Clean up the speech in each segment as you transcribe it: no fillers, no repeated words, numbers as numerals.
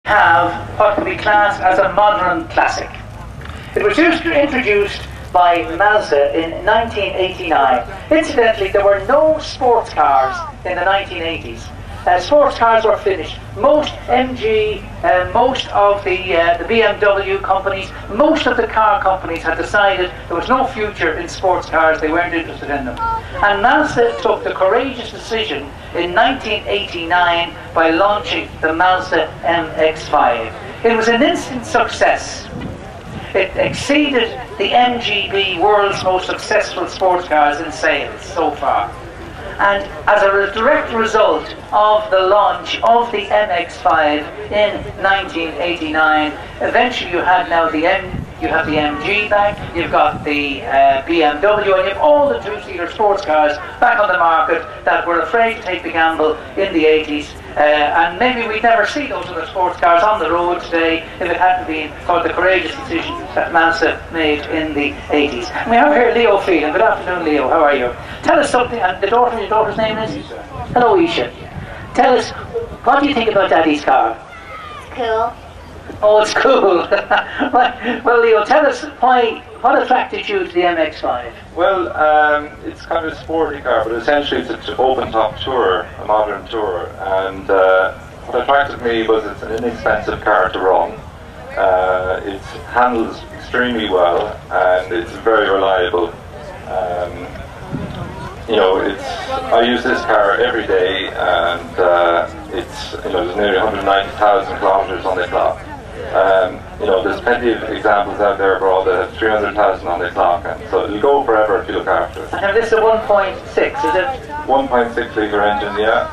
have what can be classed as a modern classic. It was introduced by Mazda in 1989. Incidentally, there were no sports cars in the 1980s. Sports cars were finished. Most MG, most of the BMW companies, most of the car companies had decided there was no future in sports cars, they weren't interested in them. And Mazda took the courageous decision in 1989 by launching the Mazda MX5. It was an instant success. It exceeded the MGB, world's most successful sports cars in sales so far. And as a direct result of the launch of the MX5 in 1989, eventually you have now the MG back, you've got the BMW, and you have all the two-seater sports cars back on the market that were afraid to take the gamble in the 80s. And maybe we'd never see those other sports cars on the road today if it hadn't been for the courageous decision that Mazda made in the 80s. And we have here Leo Phelan. Good afternoon, Leo. How are you? Tell us something. And your daughter's name is? Isha. Hello, Isha. Tell us, what do you think about Daddy's car? It's cool. Oh, it's cool. Well, Leo, tell us what attracted you to the MX5? Well, it's kind of a sporty car, but essentially it's an open-top tourer, a modern tourer. And what attracted me was it's an inexpensive car to run. It handles extremely well, and it's very reliable. I use this car every day, and there's nearly 190,000 kilometers on the clock. There's plenty of examples out there abroad that have 300,000 on the clock, and so it'll go forever if you look after it. And this is a 1.6, is it? 1.6 litre engine, yeah.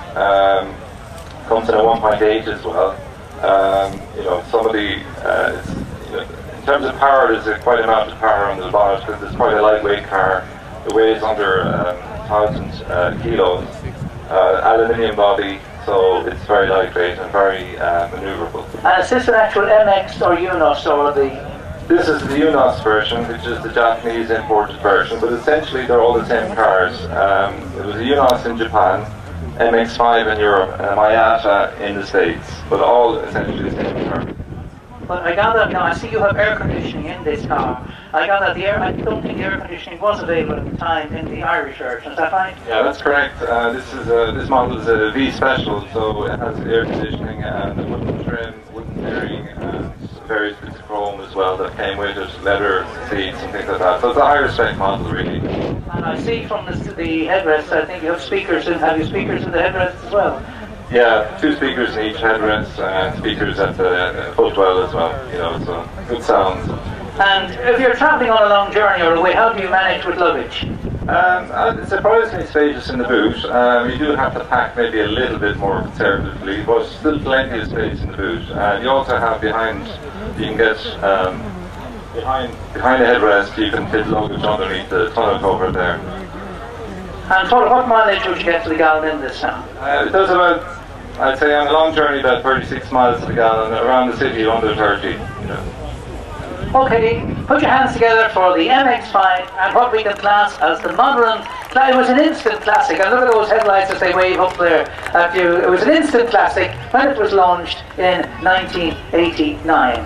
Comes in a 1.8 as well. In terms of power, there's quite a amount of power on the bonnet because it's quite a lightweight car. It weighs under 1,000 kilos. Aluminium body. So it's very lightweight and very manoeuvrable. And is this an actual MX or UNOS or the? This is the UNOS version, which is the Japanese imported version, but essentially they're all the same cars. It was a UNOS in Japan, MX5 in Europe, and a Mazada in the States, but all essentially the same car. But I gather, now I see you have air conditioning in this car. I gather I don't think the air conditioning was available at the time in the Irish version, is that right? Yeah, that's correct. This model is a V Special, so it has air conditioning and a wooden trim, wooden steering, and various bits of chrome as well that came with it, leather seats and things like that. So it's a higher spec model, really. And I see from the headrest, I think you have speakers in. Have you speakers in the headrest as well? Yeah, 2 speakers in each headrest and speakers at the footwell as well, so good sound. And if you're travelling on a long journey or away, how do you manage with luggage? It's surprisingly spacious in the boot. You do have to pack maybe a little bit more conservatively, but still plenty of space in the boot. And you also have behind the headrest, you can fit luggage underneath the tonneau cover there. And what mileage would you get to the gallon in this now? It does about, I'd say on a long journey, about 36 miles to the gallon, around the city under 30. Okay, put your hands together for the MX5 and what we can class as the modern. It was an instant classic, and look at those headlights as they wave up there at you. It was an instant classic when it was launched in 1989.